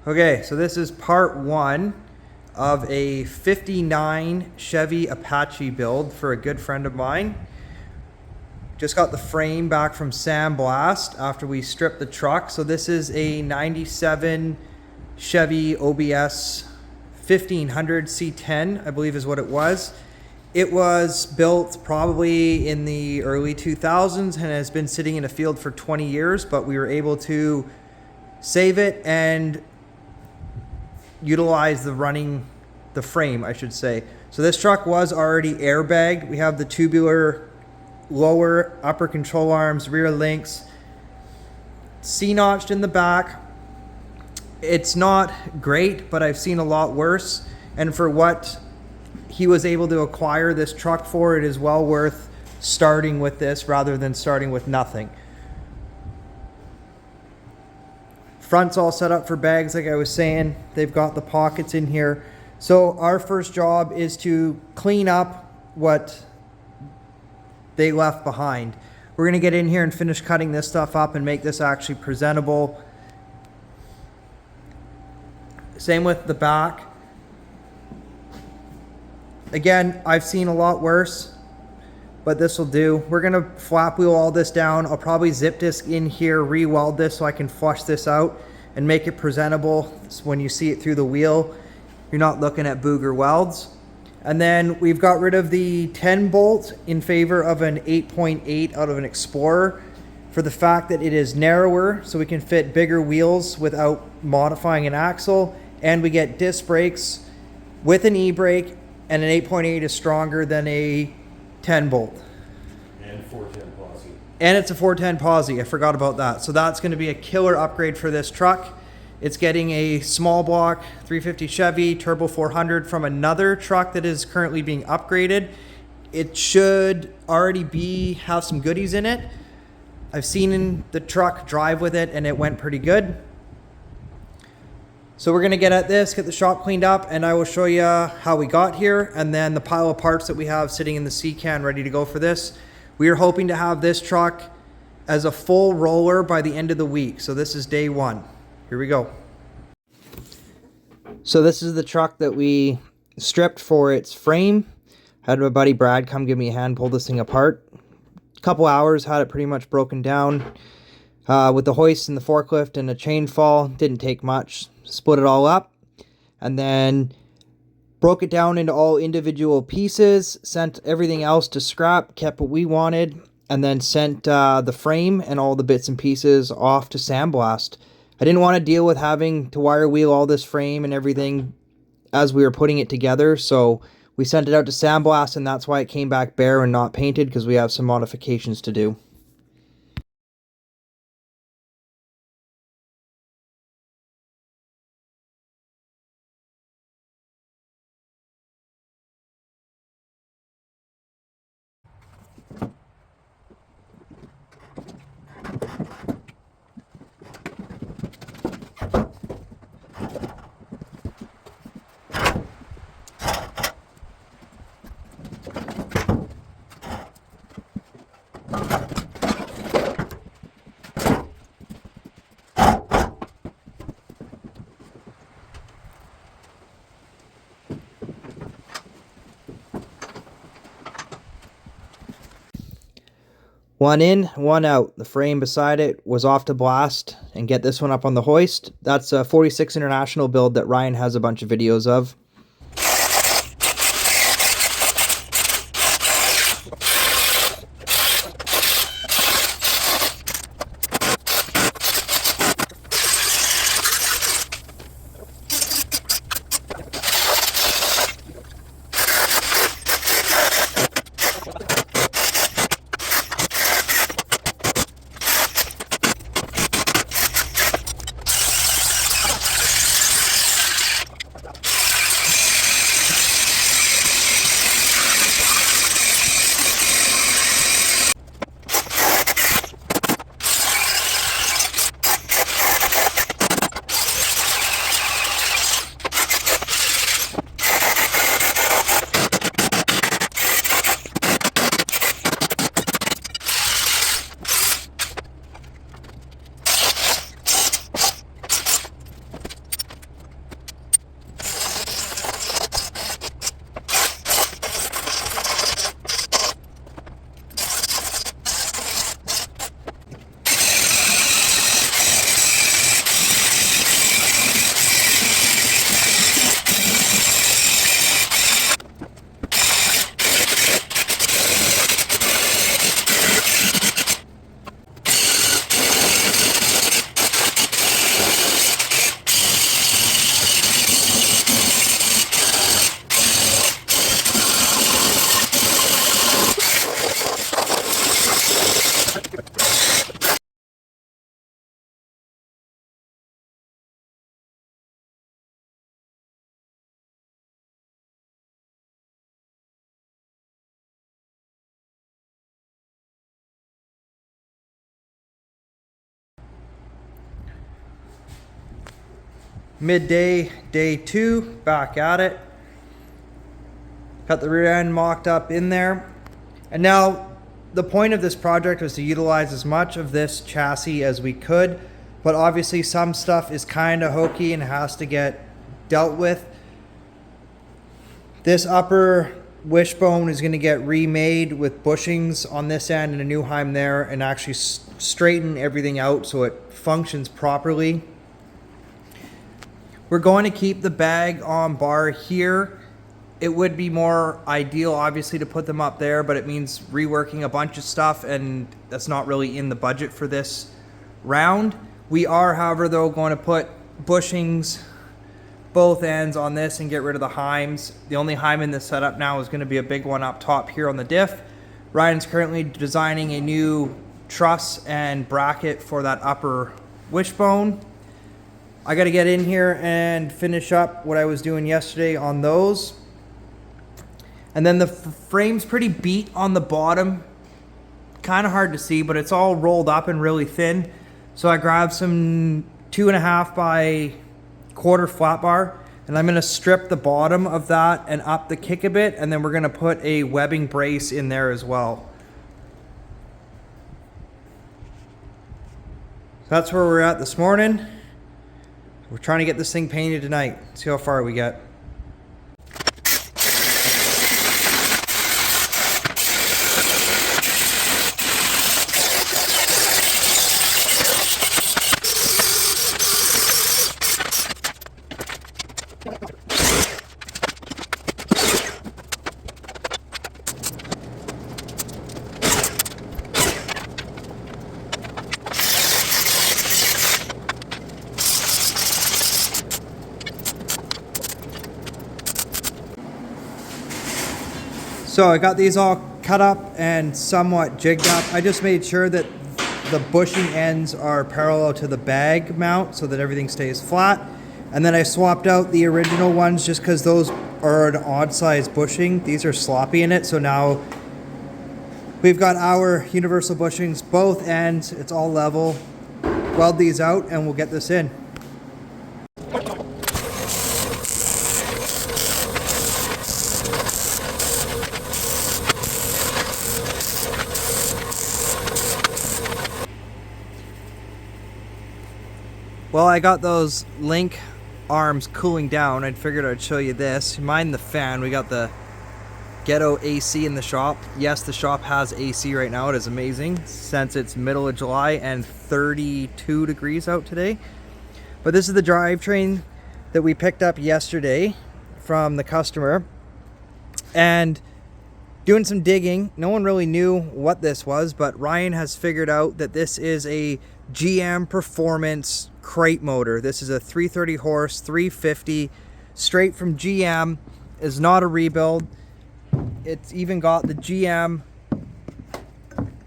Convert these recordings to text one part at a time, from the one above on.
Okay, so this is part one of a 59 Chevy Apache build for a good friend of mine. Just got the frame back from sandblast after we stripped the truck. So this is a 97 Chevy OBS 1500 C10, I believe is what it was. It was built probably in the early 2000s and has been sitting in a field for 20 years, but we were able to save it and utilize the frame, I should say. So this truck was already airbagged. We have the tubular lower, upper control arms, rear links, C-notched in the back. It's not great, but I've seen a lot worse. And for what he was able to acquire this truck for, it is well worth starting with this rather than starting with nothing. Front's all set up for bags, like I was saying. They've got the pockets in here. So our first job is to clean up what they left behind. We're gonna get in here and finish cutting this stuff up and make this actually presentable. Same with the back. Again, I've seen a lot worse, but this will do. We're gonna flap wheel all this down. I'll probably zip disc in here, re-weld this so I can flush this out and make it presentable. So when you see it through the wheel, you're not looking at booger welds. And then we've got rid of the 10 bolt in favor of an 8.8 out of an Explorer for the fact that it is narrower, so we can fit bigger wheels without modifying an axle. And we get disc brakes with an e-brake, and an 8.8 is stronger than a 10 bolt. And 410 posi. And it's a 410 posi, I forgot about that. So that's gonna be a killer upgrade for this truck. It's getting a small block 350 Chevy Turbo 400 from another truck that is currently being upgraded. It should already have some goodies in it. I've seen the truck drive with it and it went pretty good. So we're gonna get at this, get the shop cleaned up, and I will show you how we got here and then the pile of parts that we have sitting in the C-can ready to go for this. We are hoping to have this truck as a full roller by the end of the week. So this is day one. Here we go. So this is the truck that we stripped for its frame. Had my buddy Brad come give me a hand, pull this thing apart. A couple hours, had it pretty much broken down. With the hoist and the forklift and a chain fall, didn't take much. Split it all up and then broke it down into all individual pieces, sent everything else to scrap, kept what we wanted, and then sent the frame and all the bits and pieces off to sandblast. I didn't want to deal with having to wire wheel all this frame and everything as we were putting it together, so we sent it out to sandblast, and that's why it came back bare and not painted, because we have some modifications to do. One in, one out. The frame beside it was off to blast and get this one up on the hoist. That's a 46 International build that Ryan has a bunch of videos of. Midday, day 2, back at it. Got the rear end mocked up in there. And now the point of this project was to utilize as much of this chassis as we could, but obviously some stuff is kind of hokey and has to get dealt with. This upper wishbone is going to get remade with bushings on this end and a new heim there, and actually straighten everything out so it functions properly. We're going to keep the bag on bar here. It would be more ideal, obviously, to put them up there, but it means reworking a bunch of stuff, and that's not really in the budget for this round. We are, however, though, going to put bushings both ends on this and get rid of the heims. The only heim in this setup now is going to be a big one up top here on the diff. Ryan's currently designing a new truss and bracket for that upper wishbone. I got to get in here and finish up what I was doing yesterday on those. And then the frame's pretty beat on the bottom. Kind of hard to see, but it's all rolled up and really thin. So I grabbed some 2.5 by quarter flat bar, and I'm going to strip the bottom of that and up the kick a bit, and then we're going to put a webbing brace in there as well. So that's where we're at this morning. We're trying to get this thing painted tonight. See how far we get. So I got these all cut up and somewhat jigged up. I just made sure that the bushing ends are parallel to the bag mount so that everything stays flat. And then I swapped out the original ones just because those are an odd size bushing. These are sloppy in it. So now we've got our universal bushings, both ends. It's all level. Weld these out and we'll get this in. Well, I got those link arms cooling down. I figured I'd show you this. Mind the fan. We got the ghetto AC in the shop. Yes, the shop has AC right now. It is amazing since it's middle of July and 32 degrees out today. But this is the drivetrain that we picked up yesterday from the customer. And doing some digging, no one really knew what this was, but Ryan has figured out that this is a GM Performance crate motor. This is a 330 horse, 350, straight from GM, is not a rebuild. It's even got the GM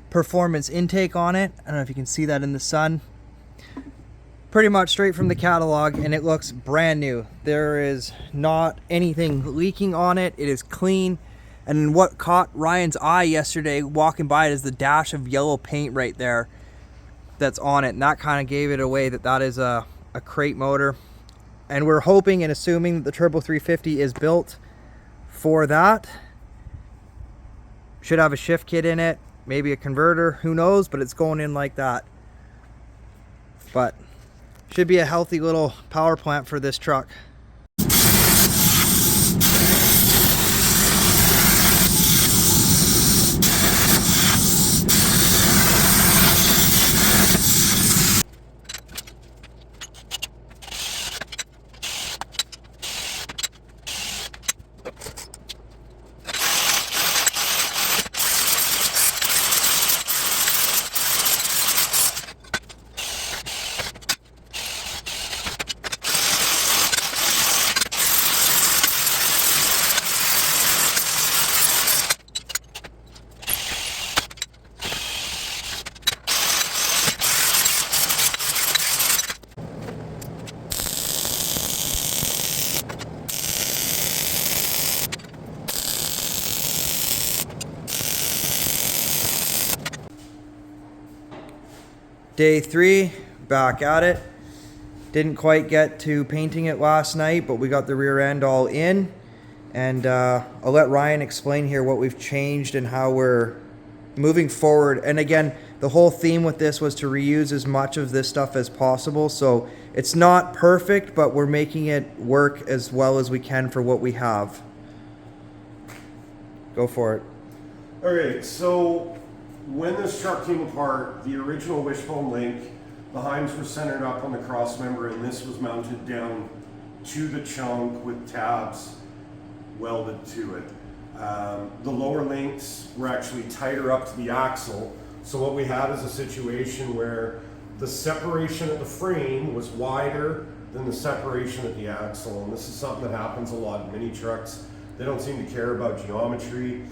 Performance intake on it. I don't know if you can see that in the sun. Pretty much straight from the catalog, and it looks brand new. There is not anything leaking on it. It is clean. And what caught Ryan's eye yesterday walking by it is the dash of yellow paint right there that's on it, and that kind of gave it away that that is a crate motor. And we're hoping and assuming that the Turbo 350 is built for that. Should have a shift kit in it, maybe a converter, who knows, but it's going in like that. But should be a healthy little power plant for this truck. Day 3, back at it. Didn't quite get to painting it last night, but we got the rear end all in. And I'll let Ryan explain here what we've changed and how we're moving forward. And again, the whole theme with this was to reuse as much of this stuff as possible. So it's not perfect, but we're making it work as well as we can for what we have. Go for it. Okay, so when this truck came apart, the original wishbone link, the heims were centered up on the cross member, and this was mounted down to the chunk with tabs welded to it. The lower links were actually tighter up to the axle. So what we had is a situation where the separation at the frame was wider than the separation at the axle. And this is something that happens a lot in mini trucks. They don't seem to care about geometry.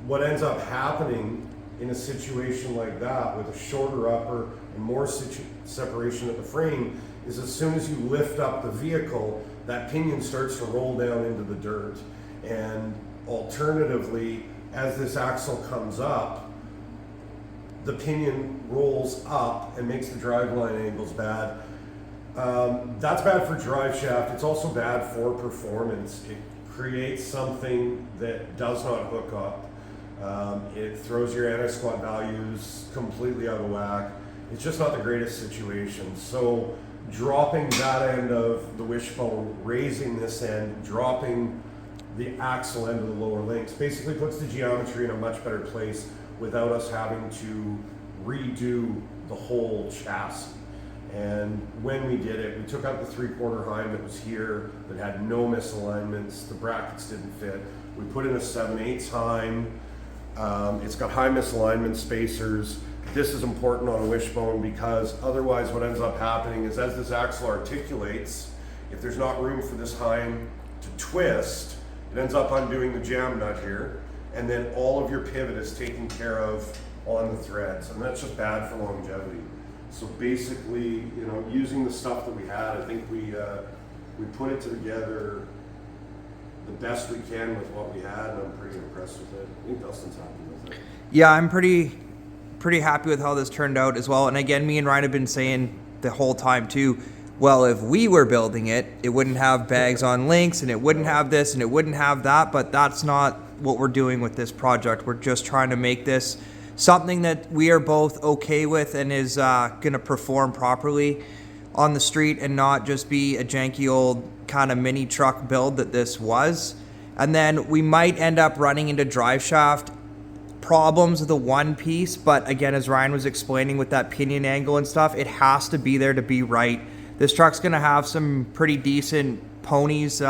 What ends up happening in a situation like that with a shorter upper and more separation at the frame is as soon as you lift up the vehicle, that pinion starts to roll down into the dirt. And alternatively, as this axle comes up, the pinion rolls up and makes the driveline angles bad. That's bad for drive shaft. It's also bad for performance. It creates something that does not hook up. It throws your anti-squat values completely out of whack. It's just not the greatest situation. So dropping that end of the wishbone, raising this end, dropping the axle end of the lower links basically puts the geometry in a much better place without us having to redo the whole chassis. And when we did it, we took out the 3/4 heim that was here that had no misalignments. The brackets didn't fit. We put in a 7/8 heim. It's got high misalignment spacers. This is important on a wishbone because otherwise what ends up happening is as this axle articulates, if there's not room for this heim to twist, it ends up undoing the jam nut here, and then all of your pivot is taken care of on the threads, and that's just bad for longevity. So basically, you know, using the stuff that we had, I think we put it together the best we can with what we had, and I'm pretty impressed with it. I think Dustin's happy with it. Yeah, I'm pretty happy with how this turned out as well. And again, me and Ryan have been saying the whole time too, well, if we were building it, it wouldn't have bags on links and it wouldn't have this and it wouldn't have that, but that's not what we're doing with this project. We're just trying to make this something that we are both okay with and is going to perform properly on the street and not just be a janky old kind of mini truck build that this was. And then we might end up running into drive shaft problems with the one piece, but again, as Ryan was explaining with that pinion angle and stuff, it has to be there to be right. This truck's going to have some pretty decent ponies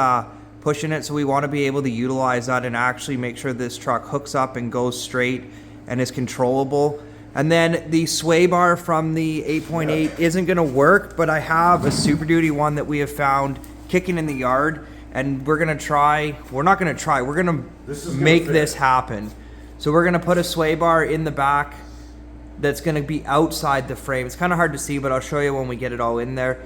pushing it, so we want to be able to utilize that and actually make sure this truck hooks up and goes straight and is controllable. And then the sway bar from the 8.8 isn't going to work, but I have a Super Duty one that we have found kicking in the yard, and we're going to make this happen. So we're going to put a sway bar in the back that's going to be outside the frame. It's kind of hard to see, but I'll show you when we get it all in there.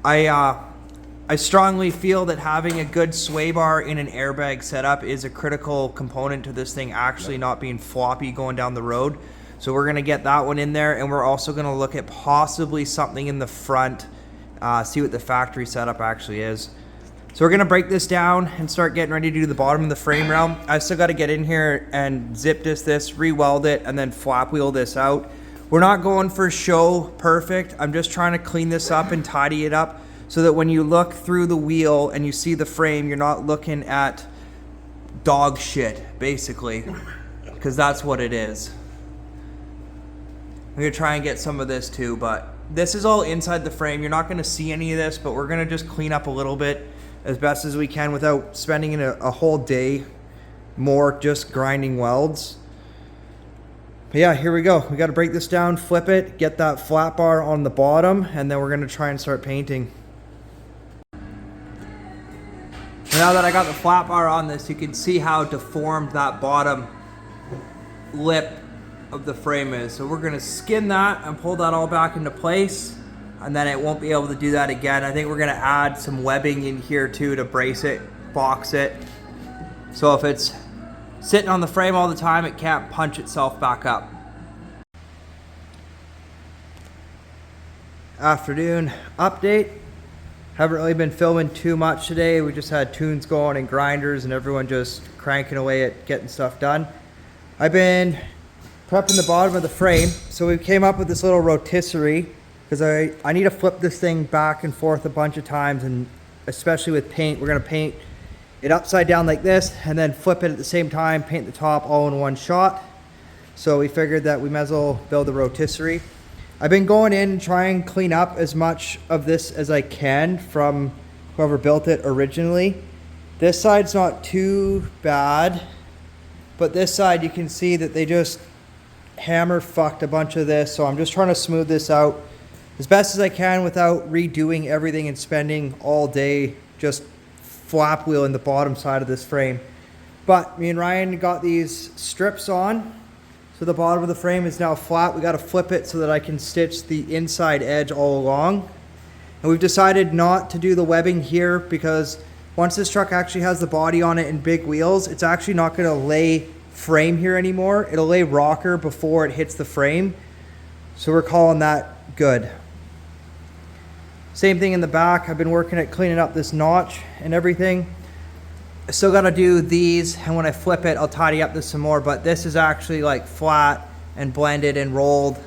I strongly feel that having a good sway bar in an airbag setup is a critical component to this thing actually not being floppy going down the road. So we're going to get that one in there, and we're also going to look at possibly something in the front, see what the factory setup actually is. So we're going to break this down and start getting ready to do the bottom of the frame rail. I still got to get in here and zip this, re-weld it, and then flap wheel this out. We're not going for show perfect. I'm just trying to clean this up and tidy it up so that when you look through the wheel and you see the frame, you're not looking at dog shit, basically, because that's what it is. I'm going to try and get some of this too, but this is all inside the frame. You're not going to see any of this, but we're going to just clean up a little bit as best as we can without spending a whole day more just grinding welds. But yeah, here we go. We got to break this down, flip it, get that flat bar on the bottom, and then we're going to try and start painting. Now that I got the flat bar on this, you can see how deformed that bottom lip of the frame is. So we're going to skin that and pull that all back into place, and then it won't be able to do that again. I think we're going to add some webbing in here too to brace it, box it. So if it's sitting on the frame all the time, it can't punch itself back up. afternoon update. Haven't really been filming too much today. We just had tunes going and grinders and everyone just cranking away at getting stuff done. I've been prepping the bottom of the frame. So we came up with this little rotisserie because I need to flip this thing back and forth a bunch of times, and especially with paint, we're gonna paint it upside down like this and then flip it at the same time, paint the top all in one shot. So we figured that we might as well build a rotisserie. I've been going in and trying to clean up as much of this as I can from whoever built it originally. This side's not too bad, but this side you can see that they just hammer fucked a bunch of this. So I'm just trying to smooth this out as best as I can without redoing everything and spending all day just flap wheeling the bottom side of this frame. But me and Ryan got these strips on. So the bottom of the frame is now flat. We got to flip it so that I can stitch the inside edge all along. And we've decided not to do the webbing here because once this truck actually has the body on it and big wheels, it's actually not going to lay frame here anymore. It'll lay rocker before it hits the frame. So we're calling that good. Same thing in the back. I've been working at cleaning up this notch and everything. I still got to do these, and when I flip it, I'll tidy up this some more, but this is actually like flat and blended and rolled.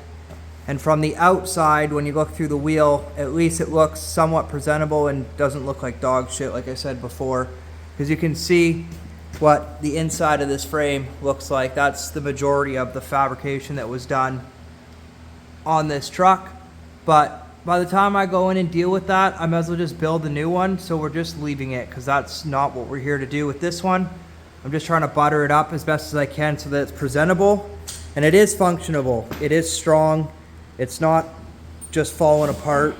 And from the outside, when you look through the wheel, at least it looks somewhat presentable and doesn't look like dog shit like I said before. Because you can see what the inside of this frame looks like. That's the majority of the fabrication that was done on this truck. But by the time I go in and deal with that, I might as well just build a new one. So we're just leaving it because that's not what we're here to do with this one. I'm just trying to butter it up as best as I can so that it's presentable. And it is functionable. It is strong. It's not just falling apart.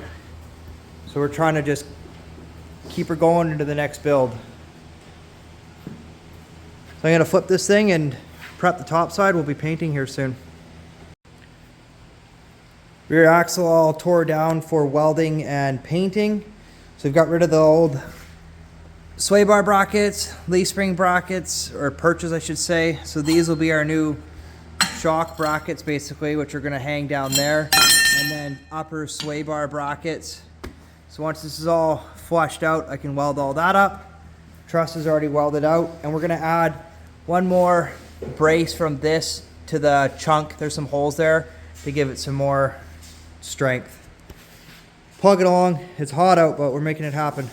So we're trying to just keep her going into the next build. So I'm going to flip this thing and prep the top side. We'll be painting here soon. Rear axle all tore down for welding and painting. So we've got rid of the old sway bar brackets, leaf spring brackets, or perches I should say. So these will be our new shock brackets basically, which are gonna hang down there. And then upper sway bar brackets. So once this is all flushed out, I can weld all that up. Truss is already welded out. And we're gonna add one more brace from this to the chunk. There's some holes there to give it some more strength. Plug it along. It's hot out, but we're making it happen.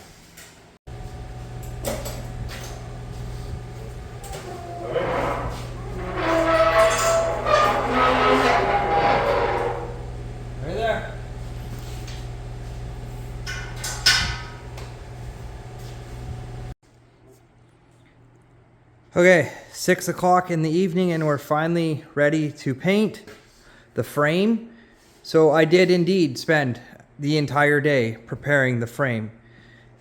Right there. Okay, 6 o'clock in the evening and we're finally ready to paint the frame. So I did indeed spend the entire day preparing the frame.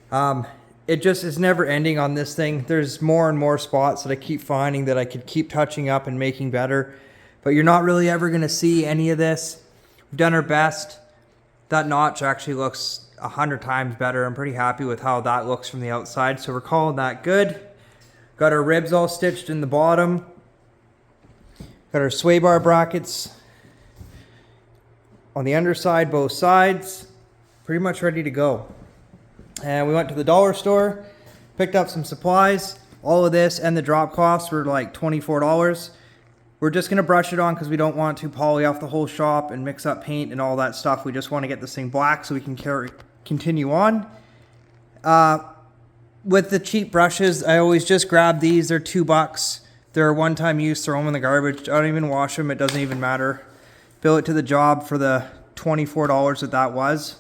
It just is never ending on this thing. There's more and more spots that I keep finding that I could keep touching up and making better. But you're not really ever gonna see any of this. We've done our best. That notch actually looks 100 times better. I'm pretty happy with how that looks from the outside. So we're calling that good. Got our ribs all stitched in the bottom. Got our sway bar brackets on the underside, both sides, pretty much ready to go. And we went to the dollar store, picked up some supplies. All of this and the drop costs were like $24. We're just gonna brush it on because we don't want to poly off the whole shop and mix up paint and all that stuff. We just want to get this thing black so we can continue on. With the cheap brushes, I always just grab these. They're $2. They're a one-time use, throw them in the garbage. I don't even wash them, it doesn't even matter. Bill it to the job for the $24 that was.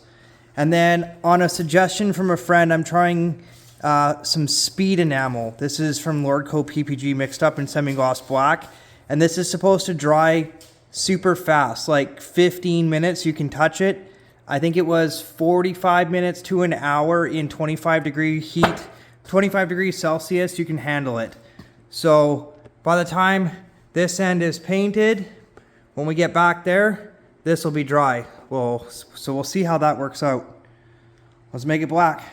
And then on a suggestion from a friend, I'm trying some speed enamel. This is from Lordco PPG mixed up in semi-gloss black. And this is supposed to dry super fast, like 15 minutes you can touch it. I think it was 45 minutes to an hour in 25 degree heat, 25 degrees Celsius, you can handle it. So by the time this end is painted, when we get back there, this will be dry. So we'll see how that works out. Let's make it black.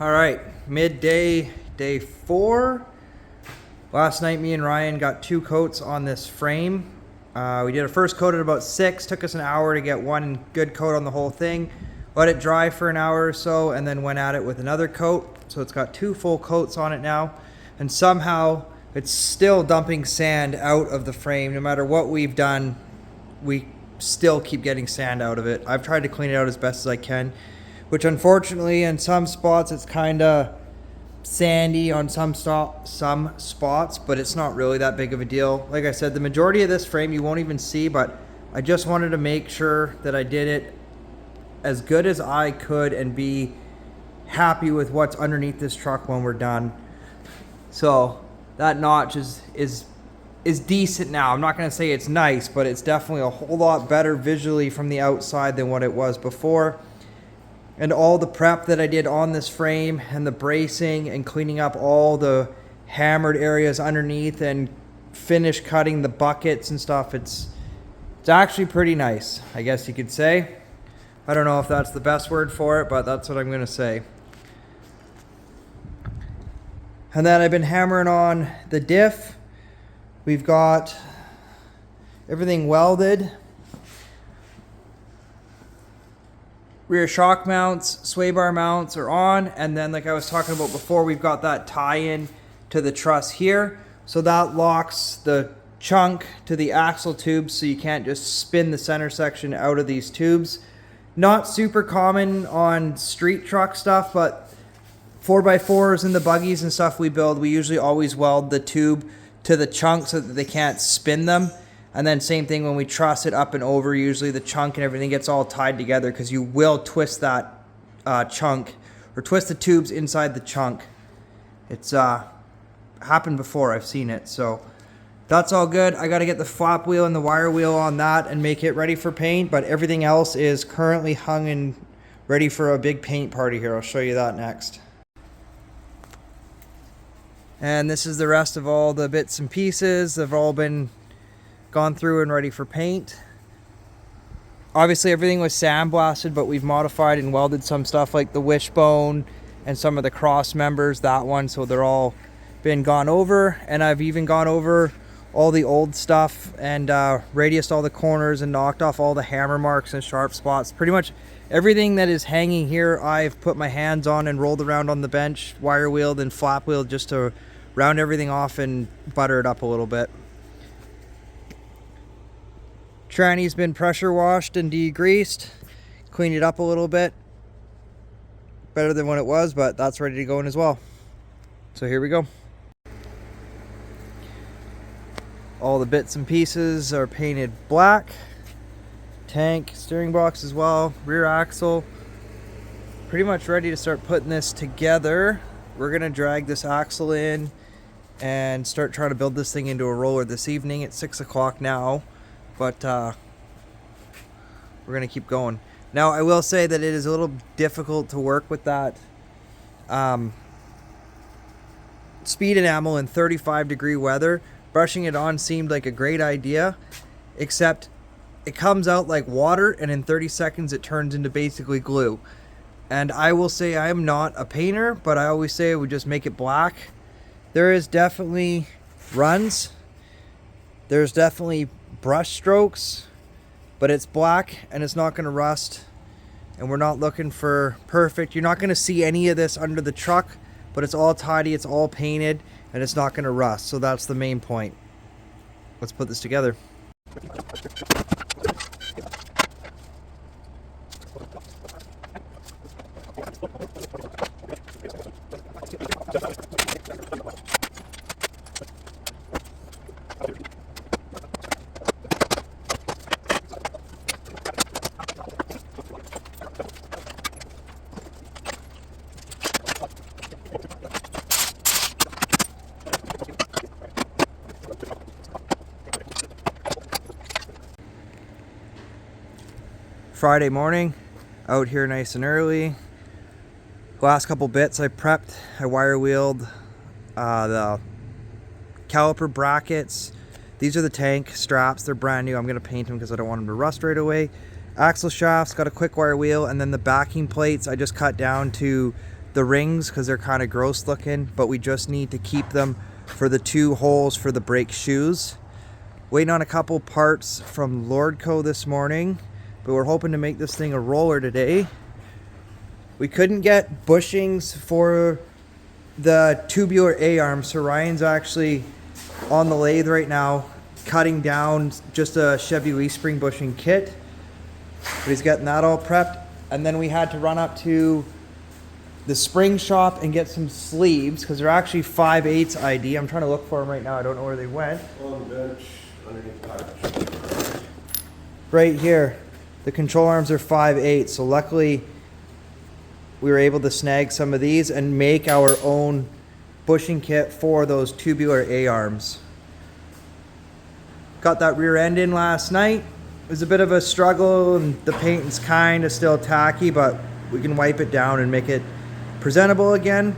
All right, midday, day 4. Last night, me and Ryan got 2 coats on this frame. We did a first coat at about 6. Took us an hour to get 1 good coat on the whole thing. Let it dry for an hour or so, and then went at it with another coat. So it's got 2 full coats on it now. And somehow, it's still dumping sand out of the frame. No matter what we've done, we still keep getting sand out of it. I've tried to clean it out as best as I can, which unfortunately in some spots it's kind of sandy on some spots, but it's not really that big of a deal. Like I said, the majority of this frame you won't even see, but I just wanted to make sure that I did it as good as I could and be happy with what's underneath this truck when we're done. So that notch is decent now. I'm not going to say it's nice, but it's definitely a whole lot better visually from the outside than what it was before. And all the prep that I did on this frame and the bracing and cleaning up all the hammered areas underneath and finish cutting the buckets and stuff, it's actually pretty nice, I guess you could say. I don't know if that's the best word for it, but that's what I'm going to say. And then I've been hammering on the diff. We've got everything welded. Rear shock mounts, sway bar mounts are on, and then like I was talking about before, we've got that tie-in to the truss here. So that locks the chunk to the axle tubes so you can't just spin the center section out of these tubes. Not super common on street truck stuff, but 4x4s and the buggies and stuff we build, we usually always weld the tube to the chunk so that they can't spin them. And then same thing when we truss it up and over, usually the chunk and everything gets all tied together because you will twist that chunk or twist the tubes inside the chunk. It's happened before, I've seen it. So that's all good. I got to get the flap wheel and the wire wheel on that and make it ready for paint, but everything else is currently hung and ready for a big paint party here. I'll show you that next. And this is the rest of all the bits and pieces. They've all been gone through and ready for paint. Obviously everything was sandblasted, but we've modified and welded some stuff like the wishbone and some of the cross members, that one, so they're all been gone over. And I've even gone over all the old stuff and radiused all the corners and knocked off all the hammer marks and sharp spots. Pretty much everything that is hanging here I've put my hands on and rolled around on the bench, wire wheeled and flap wheeled just to round everything off and butter it up a little bit. Tranny's been pressure washed and degreased, cleaned it up a little bit. Better than what it was, but that's ready to go in as well. So here we go. All the bits and pieces are painted black. Tank, steering box as well, rear axle. Pretty much ready to start putting this together. We're gonna drag this axle in and start trying to build this thing into a roller this evening. It's 6 o'clock now. But we're gonna keep going. Now I will say that it is a little difficult to work with that speed enamel in 35-degree weather. Brushing it on seemed like a great idea, except it comes out like water and in 30 seconds it turns into basically glue. And I will say I am not a painter, but I always say I would just make it black. There is definitely runs. There's definitely brush strokes, but it's black and it's not going to rust, and we're not looking for perfect. You're not going to see any of this under the truck, but it's all tidy, it's all painted, and it's not going to rust. So that's the main point. Let's put this together. Friday morning, out here nice and early. Last couple bits I prepped. I wire wheeled the caliper brackets. These are the tank straps. They're brand new. I'm going to paint them because I don't want them to rust right away. Axle shafts, got a quick wire wheel, and then the backing plates I just cut down to the rings because they're kind of gross looking, but we just need to keep them for the 2 holes for the brake shoes. Waiting on a couple parts from Lordco this morning, but we're hoping to make this thing a roller today. We couldn't get bushings for the tubular A-arm, so Ryan's actually on the lathe right now cutting down just a Chevy leaf spring bushing kit, but he's getting that all prepped. And then we had to run up to the spring shop and get some sleeves because they're actually 5/8 ID. I'm trying to look for them right now. I don't know where they went. On the bench underneath the package. Right here, the control arms are 5/8, so luckily we were able to snag some of these and make our own bushing kit for those tubular A-arms. Got that rear end in last night. It was a bit of a struggle and the paint is kind of still tacky, but we can wipe it down and make it presentable again.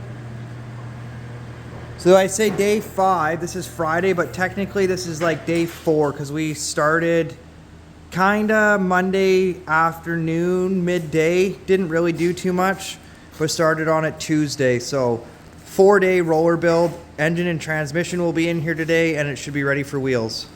So I say day 5, this is Friday, but technically this is like day 4 because we started kinda Monday afternoon, midday. Didn't really do too much, but started on it Tuesday. So 4-day roller build. Engine and transmission will be in here today and it should be ready for wheels.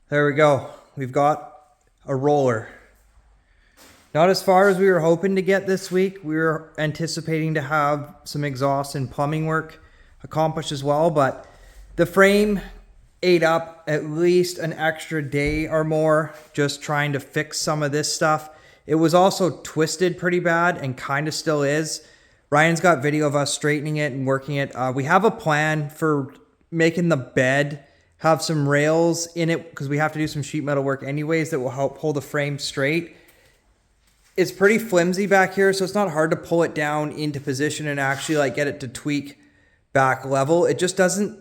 There we go. We've got a roller. Not as far as we were hoping to get this week. We were anticipating to have some exhaust and plumbing work accomplished as well, but the frame ate up at least an extra day or more just trying to fix some of this stuff. It was also twisted pretty bad and kind of still is. Ryan's got video of us straightening it and working it. We have a plan for making the bed have some rails in it because we have to do some sheet metal work anyways that will help hold the frame straight. It's pretty flimsy back here, so it's not hard to pull it down into position and actually like get it to tweak back level. It just doesn't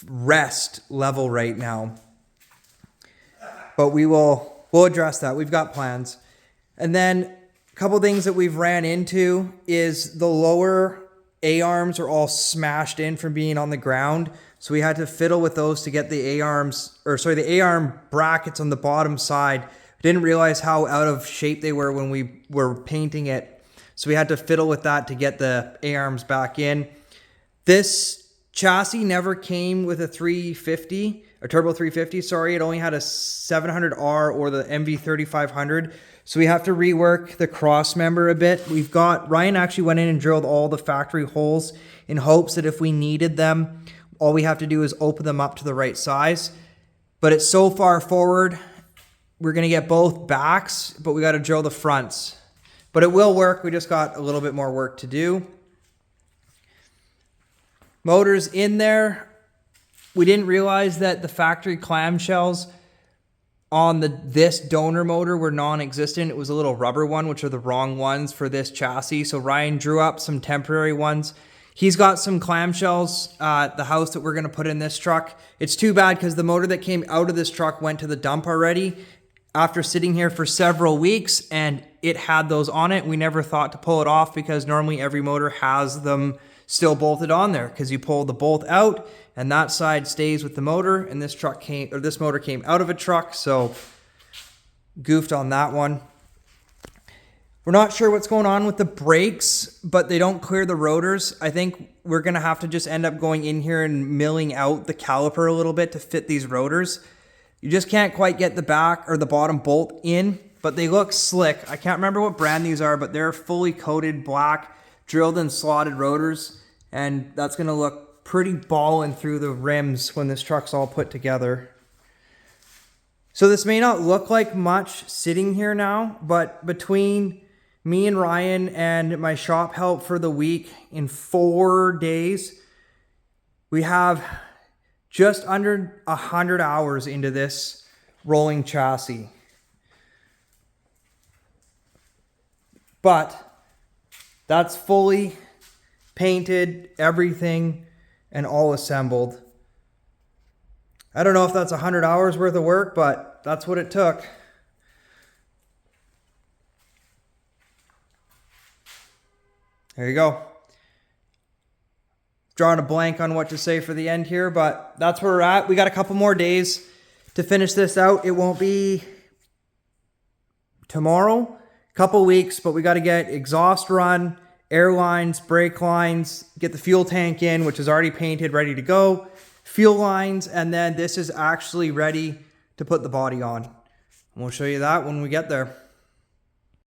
rest level right now. But we'll address that. We've got plans. And then a couple things that we've ran into is the lower A-arms are all smashed in from being on the ground. So we had to fiddle with those to get the the A-arm brackets on the bottom side. Didn't realize how out of shape they were when we were painting it. So we had to fiddle with that to get the A-arms back in. This chassis never came with a 350, a turbo 350, sorry. It only had a 700R or the MV 3500. So we have to rework the cross member a bit. Ryan actually went in and drilled all the factory holes in hopes that if we needed them, all we have to do is open them up to the right size. But it's so far forward, we're gonna get both backs, but we gotta drill the fronts. But it will work, we just got a little bit more work to do. Motor's in there. We didn't realize that the factory clamshells on this donor motor were non-existent. It was a little rubber one, which are the wrong ones for this chassis. So Ryan drew up some temporary ones. He's got some clamshells at the house that we're gonna put in this truck. It's too bad because the motor that came out of this truck went to the dump already after sitting here for several weeks and it had those on it. We never thought to pull it off because normally every motor has them still bolted on there because you pull the bolt out and that side stays with the motor, and this motor came out of a truck, so goofed on that one. We're not sure what's going on with the brakes, but they don't clear the rotors. I think we're gonna have to just end up going in here and milling out the caliper a little bit to fit these rotors. You just can't quite get the back or the bottom bolt in, but they look slick. I can't remember what brand these are, but they're fully coated black, drilled and slotted rotors, and that's gonna look pretty ballin' through the rims when this truck's all put together. So this may not look like much sitting here now, but between me and Ryan and my shop help for the week in 4 days, we have just under 100 hours into this rolling chassis. But that's fully painted, everything, and all assembled. I don't know if that's 100 hours worth of work, but that's what it took. There you go. Drawing a blank on what to say for the end here, but that's where we're at. We got a couple more days to finish this out. It won't be tomorrow, couple weeks, but we got to get exhaust run, air lines, brake lines, get the fuel tank in, which is already painted, ready to go, fuel lines, and then this is actually ready to put the body on. And we'll show you that when we get there.